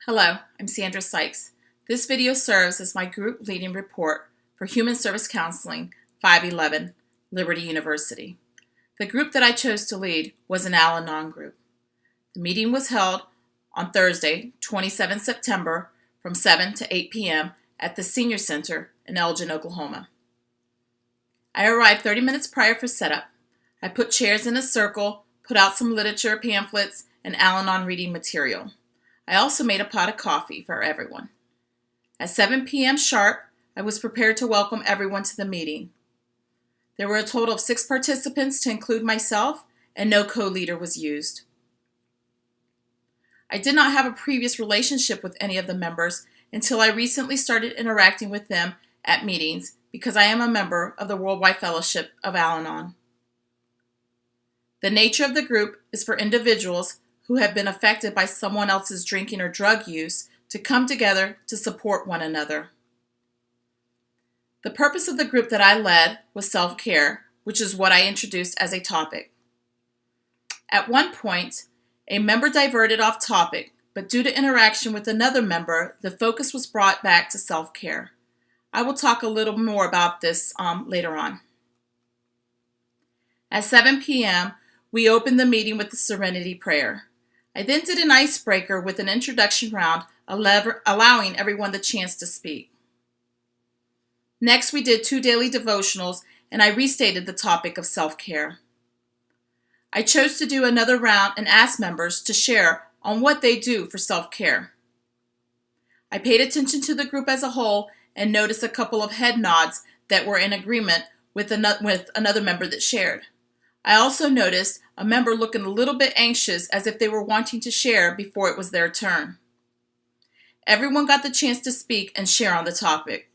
Hello, I'm Sandra Sykes. This video serves as my group leading report for Human Service Counseling 511, Liberty University. The group that I chose to lead was an Al-Anon group. The meeting was held on Thursday, 27 September from 7 to 8 p.m. at the Senior Center in Elgin, Oklahoma. I arrived 30 minutes prior for setup. I put chairs in a circle, put out some literature, pamphlets, and Al-Anon reading material. I also made a pot of coffee for everyone. At 7 p.m. sharp, I was prepared to welcome everyone to the meeting. There were a total of 6 participants to include myself, and no co-leader was used. I did not have a previous relationship with any of the members until I recently started interacting with them at meetings because I am a member of the Worldwide Fellowship of Al-Anon. The nature of the group is for individuals who have been affected by someone else's drinking or drug use to come together to support one another. The purpose of the group that I led was self-care, which is what I introduced as a topic. At one point, a member diverted off topic, but due to interaction with another member, the focus was brought back to self-care. I will talk a little more about this later on. At 7 p.m., we opened the meeting with the Serenity Prayer. I then did an icebreaker with an introduction round, allowing everyone the chance to speak. Next, we did 2 daily devotionals, and I restated the topic of self-care. I chose to do another round and asked members to share on what they do for self-care. I paid attention to the group as a whole and noticed a couple of head nods that were in agreement with another member that shared. I also noticed a member looking a little bit anxious as if they were wanting to share before it was their turn. Everyone got the chance to speak and share on the topic.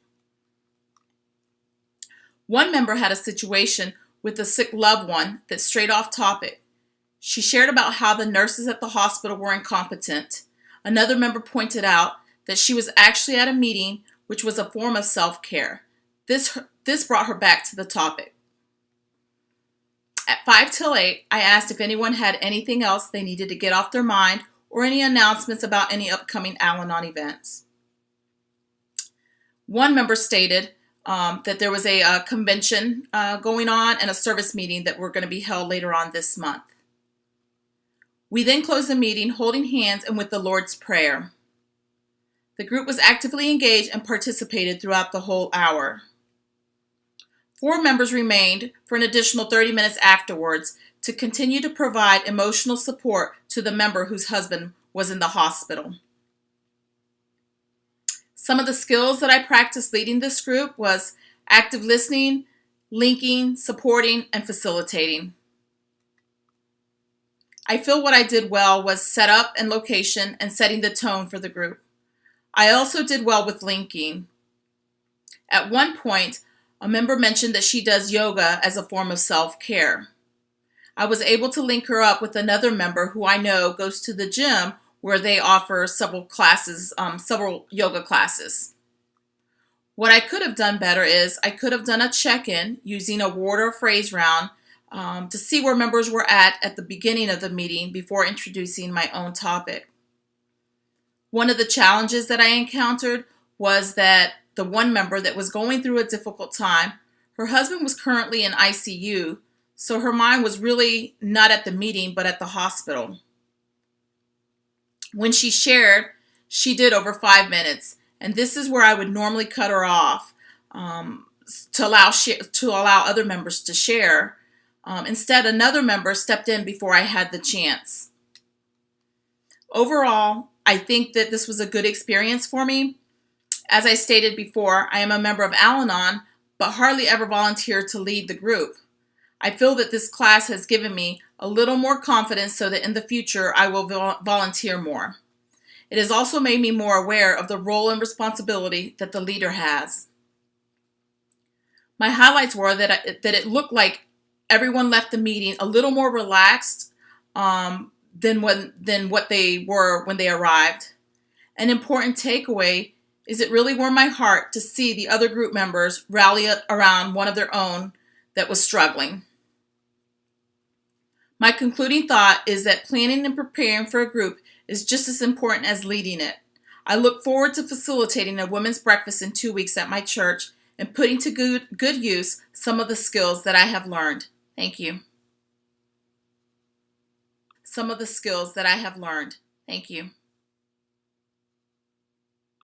One member had a situation with a sick loved one that strayed off topic. She shared about how the nurses at the hospital were incompetent. Another member pointed out that she was actually at a meeting, which was a form of self-care. This brought her back to the topic. At 5 till 8, I asked if anyone had anything else they needed to get off their mind or any announcements about any upcoming Al-Anon events. One member stated that there was a convention going on and a service meeting that were going to be held later on this month. We then closed the meeting holding hands and with the Lord's Prayer. The group was actively engaged and participated throughout the whole hour. 4 members remained for an additional 30 minutes afterwards to continue to provide emotional support to the member whose husband was in the hospital. Some of the skills that I practiced leading this group was active listening, linking, supporting, and facilitating. I feel what I did well was setup and location and setting the tone for the group. I also did well with linking. At one point, a member mentioned that she does yoga as a form of self-care. I was able to link her up with another member who I know goes to the gym where they offer several yoga classes. What I could have done better is I could have done a check-in using a word or phrase round to see where members were at the beginning of the meeting before introducing my own topic. One of the challenges that I encountered was that the one member that was going through a difficult time, her husband was currently in ICU, so her mind was really not at the meeting but at the hospital. When she shared, she did over 5 minutes, and this is where I would normally cut her off to allow other members to share. Instead, another member stepped in before I had the chance. Overall, I think that this was a good experience for me. As I stated before, I am a member of Al-Anon, but hardly ever volunteered to lead the group. I feel that this class has given me a little more confidence so that in the future I will volunteer more. It has also made me more aware of the role and responsibility that the leader has. My highlights were that it looked like everyone left the meeting a little more relaxed than what they were when they arrived. An important takeaway is it really warmed my heart to see the other group members rally around one of their own that was struggling. My concluding thought is that planning and preparing for a group is just as important as leading it. I look forward to facilitating a women's breakfast in 2 weeks at my church and putting to good use some of the skills that I have learned. Thank you. Some of the skills that I have learned. Thank you.